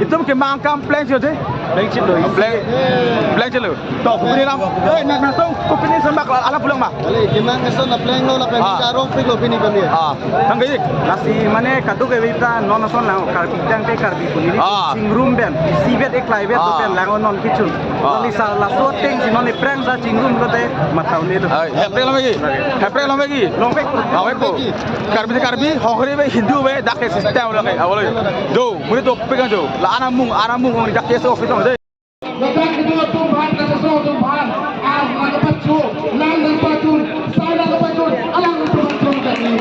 itu ke mangkam plan saja. Blank chip loh. Plan saja. Toh kupini lam. Nak tahu kupini sembak ala pulang mah. Kali gimana kesan na plan lo la plan jarong pig lo pini kami. Tang gaya. Nasi mana kadu ke kita non nason lang karbi jang te karbi puni cingrum ben sibet ek lai bet to pen lang non kicu. Noni sa la so ting si noni prank sa cingrum ko te matau ni to. Hepre lagi. Long pek. Awek ko. Karbi hongre be Hindu be dak sistem lagi. Awalnya. Jo, muni to pegang jo. La anamung ngoni dak keso office dong. Letak kedua Tuhan dan sesuatu Tuhan alang kepacun, lang kepacun, sana kepacun, alang kepacun dan ini.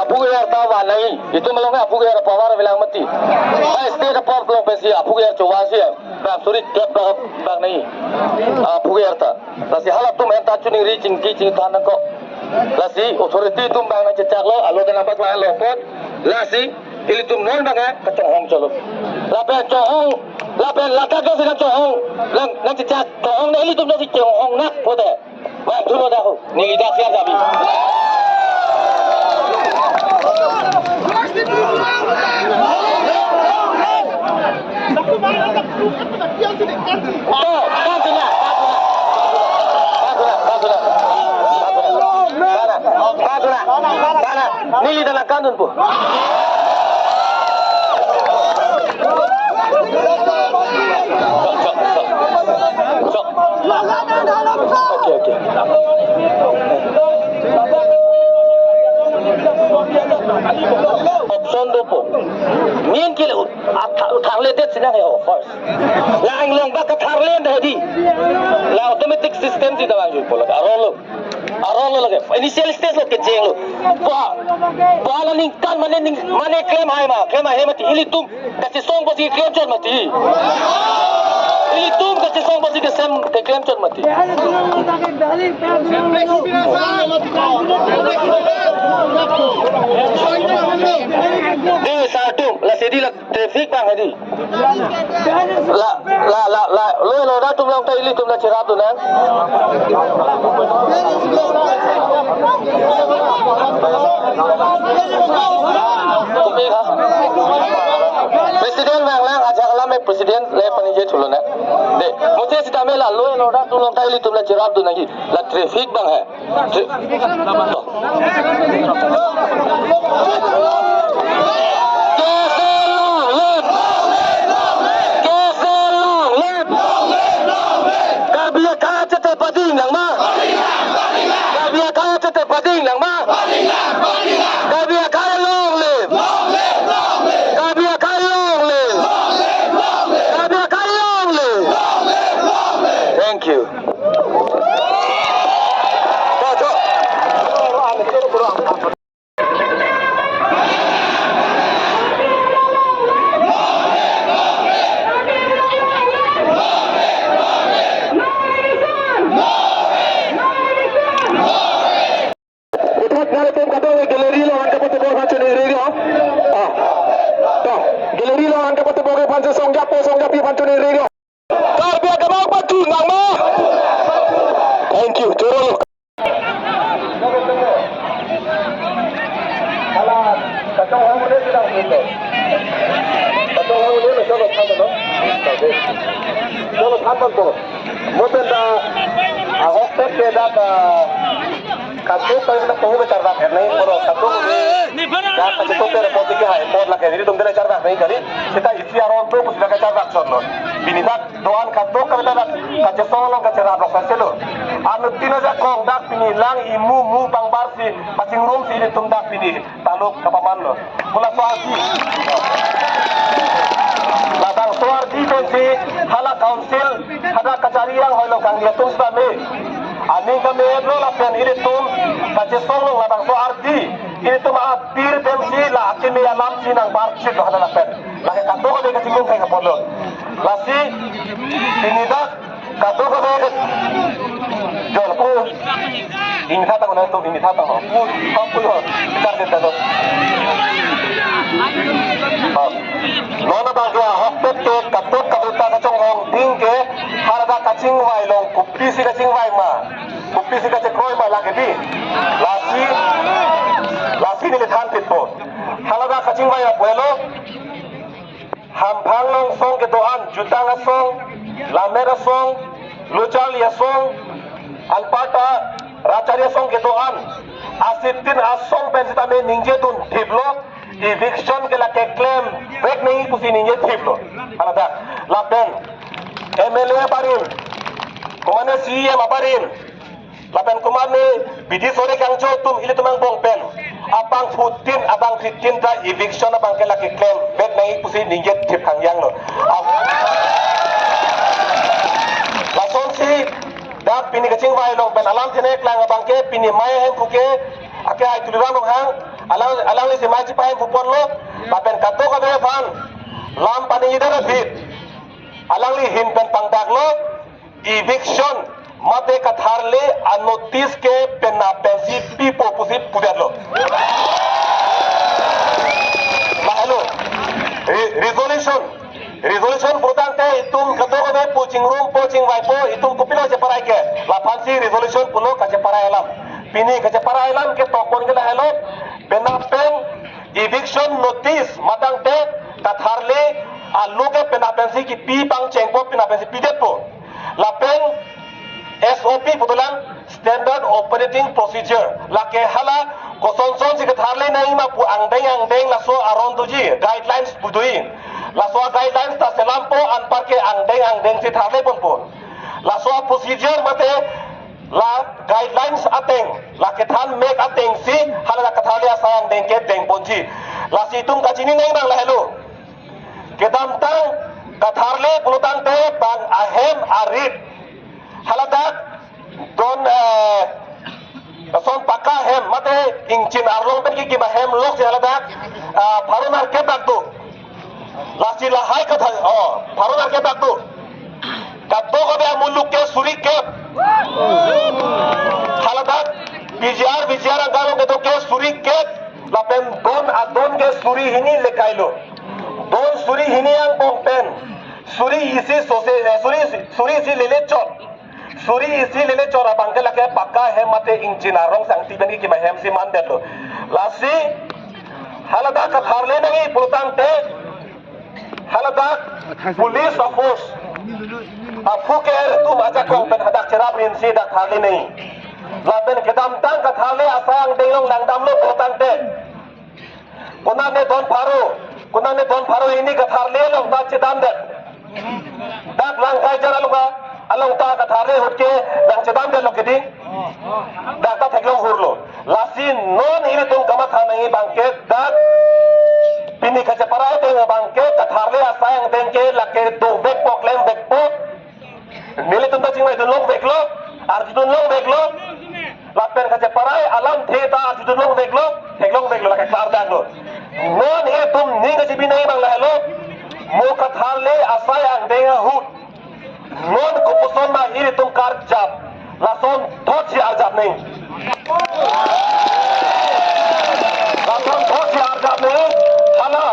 Abu Ger tawa nahi itu melonga Abu Ger pawar bilang mati state of belum pensi Abu Ger cowasi bang suri tiap bang nahi Abu Ger ta lasi halap tu menta cuning reaching teaching tanah kok lasi authority tu bang cecak lo alo dan nampak lain lopot lasi ili tu non bang kacang hong colo lapen cohong lapen latar kau sedang cohong lang nang cecak cohong ni ili tu nasi cohong nak pote bang tu lo dah ni dah siap tapi Nili dalam kanun po. Okay. Option dopo. Mien kile utharle det sina hai first. La anglong ba ka tharle ndadi. La automatic system si dawang jul pola. Arolo lage. Initial stage lo keceng lo. Ba la ning kan mane claim hai mati ili tum kasi song bosi claim chon mati. Ili tum kasi song bosi ke sem ke claim chon mati. Di satu la sedi la traffic bang hadi la lo da tum long tai li tum la cerap tu nang presiden bang lang ajak la me presiden le panije thulo na de mujhe sita me la lo da tum long tai li tum la cerap tu nang la traffic bang hai Thank you. Galeri lo angka patu boge pancu songja pi pancu ni radio. Karbi agama patu nang ma. Thank you. Joro. Ala kacau hamu ni sudah itu. Kacau hamu ni sudah thapan no. Joro thapan to. Moten da ahok ke da kacau kau nak tahu becar dah ni. Poro kacau ni. Dah kacau tu report ke hai. Report lagi. Jadi tuh becar dah ni kali. Kita isi aron tu pusaka becar dah sono. Binidak doan kacau kau dah kacau solo kacau dah lokasi lo. Anu tino ja kong dak pini lang imu mu bang barsi pacing rum si ini tum dak pini taluk kapaman lo. Mula soalsi. Ladang soalsi tu si hala council hada kacariang hoilo kang dia tum sebab Aning kami lo lapian ini tum kacau solo ladang soalsi ini tum apir temsi la akim ya lam si nang barsi lo hada lapian. Lagi kacau kau dia kacing rum kaya kapolo. Lasi ini dak kacau kau dia Jol ko ini thata ko na to ini thata ho ko yo kar deta to nona ba ga hoppe to katok kabuta ka chong hong ding ke harada kaching wai long kupi si kaching wai ma bukti sih kaca kroy malah gede lasi ni lithan pitpo halada kacing maya puelo hampang long song kedoan jutang asong lamera song lucal ya song alpata racaria song kedoan asitin asong pensitame ninje tun tiblo eviction ke la ke claim break nahi pusi ninje tiblo halada laben MLA parin kumane CM aparin lapen kumane bidi sore kang tum ili tumang bongpen abang putin abang kritin ta eviction abang ke la ke claim break nahi pusi ninje tip kang yang lo lason si dak pini kacing vai long pen alam tene klang abang ke pini mai hem kuke ake ai tuliran long hang alang li si mai ci pai pupon lo lapen kato ka be fan lam pani idara bit alang li hin pen pangdak lo eviction mate katharle a notice ke penna pensi pipo pusi puderlo mahalo resolution putante itum kato ko be coaching room coaching vai po itum kupilo je parai ke la fansi resolution pulo ka je parai alam pini ka je parai alam ke tokon ke la hello penna pen eviction notice matang te katharle alu ke penna pensi ki pi pang chengpo penna pensi pi depo lapen SOP putulan standard operating procedure lake hala kosonson si katharle nai ma pu angdeng la so aron tuji guidelines putui la so guidelines ta selampo anpar ke angdeng si tharle pon la so procedure mate la guidelines ateng la ke than make ateng si hala la katharle asayang deng ke deng ponji la si tum kachini nai bang la hello kedam tang katharle pulutang te bang ahem arit haladak don son paka hem mate ingchin arlong pen ki hem lok se haladak pharumar ke baktu lasi lahai katha pharumar ke baktu kaddo ko be muluk ke suri ke haladak bijar angalo ke to ke suri ke lapen don adon ke suri hini lekailo don suri hini ang pongpen suri isi isi lele chot suri isi lele chora bangke lake pakka hem mate ingchin arong sangti bengi ki hem si man detlo lasi halada ka kharle nagi pultang te halada police of force afuker tu aja kong pen hadak cerap rin si dak kharle nei lapen kedam tang ka kharle asang deilong nang damlo pultang te kunane don paro ini ka kharle long ta chedam det dak lang kai jara luga along ta ka thare hotke dang chedam de lokedi dak ta theklong hurlo lasi non hiri tum kama thanai bangke dak pini khache parai te bangke ka tharle asayang dengke lake do bek poklem bek pok mili tum ta chingwai dun long beklo arjun long beklo lapen khache parai alam theta arjun long beklo theklong beklo lake klar dak lo non hiri tum ninga jibi nai bang la hello mo ka tharle asayang denga hut non kupuson ma hiri tum kar jab lason thot si arjab nahi lason thot si arjab nahi hala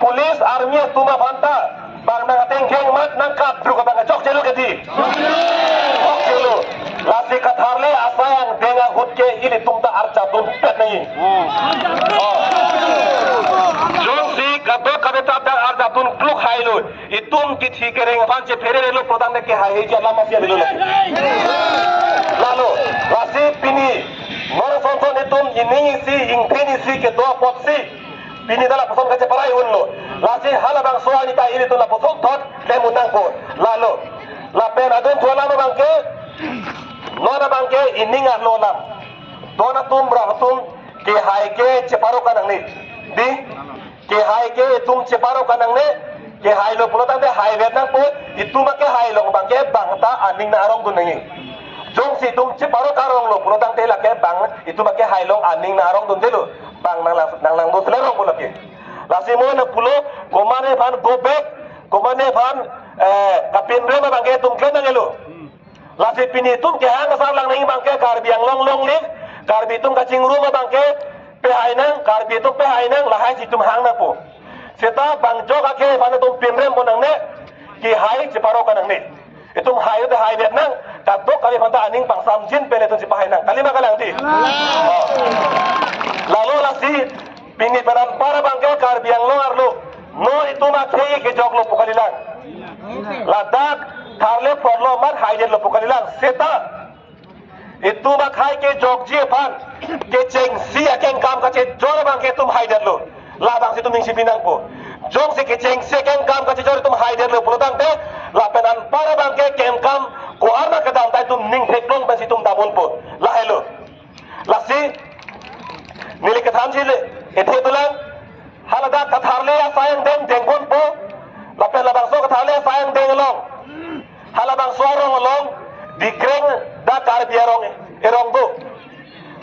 police army tuma banta bang nang ateng kheng mat nang kap dru ka bang chok chelo keti chok chelo lasi ka tharle asayang denga hut ke hiri tum ta arjab tum pet nahi Jongsi kato kabeta da arjatun kluk hailo itum ki thikereng fanche ferere lo prodang ke hai jala mafia dilo lalo lasi pini moro sonson itum iningi si ingpini si ke do potsi pini dala poson kache parai unlo lasi hala bang soani ta ini to la poson thot lemunang ko lalo la pena don thola no bangke nona bangke ininga lolam dona tum brahatum ke hai ke cheparo kanang ni di ke hai ke tum cheparo kanang ne ke hai lo pulotang de hai vet nang po itu ma ke hai lo bangke bangta aning na arong dunangi jong si tum cheparo karong lo pulotang de la ke bang itu ma ke hai lo aning na arong dun delu bang nang do tlerong pulake lasi mo na pulo komane ban go back komane ban kapin re ma bangke tum klen nang elo lasi pini tum ke hang kasar lang nang bangke karbi ang long live karbi tum kacing rumah bangke pehainang karbi tum pehainang lahai situm hang na po seta bangjo ka ke bana tum pimrem bonang ne ki hai cheparo kanang ne itum hai de hai vietnam katok kami panta aning pang samjin pele tu si pahainang kalima kalang di lalu lasi pini peran para bangke karbiang lo arlo no itu makhei ke joglo pukalilang ladak karle porlo mar haiden lo pukalilang seta itu makhai ke jogji pan ke cengsi akeng kam kace jor bangke tum haiden lo labang situ mingsi pinang po jong si ke cengsi akeng kam kace jor tum haiden lo pulutang te lapenan para bangke kem kam ko arna kadang tai tum ning theklong ban situm damun po lahelo lasi nili katham chile ethe tulang halada katharle ya sayang deng dengkon po lapen labang so katharle ya sayang deng long halabang sorong long dikreng da kar biarong erong do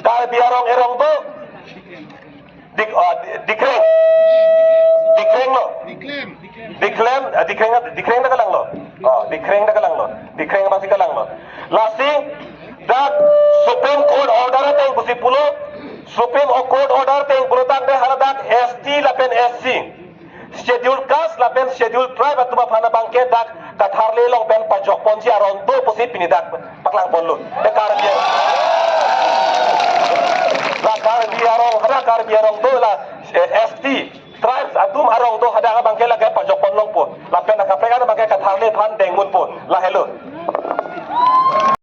kar biarong erong do dikreng lo dikreng da kalang lo dikreng da kalang lo dikreng masih kalang lo lasi da Supreme Court order teng busi pulo Supreme Court order teng pulo tang de haladak ST lapen SC schedule caste lapen schedule tribe atuma phana bangke dak katharle long pen pajok ponji aron do pusi pinidak paklang ponlo de kar biarong do la ST tribes atum arong do hada bangke la pajok ponlong po lapen ka prega bangke katharle phan dengmun po la hello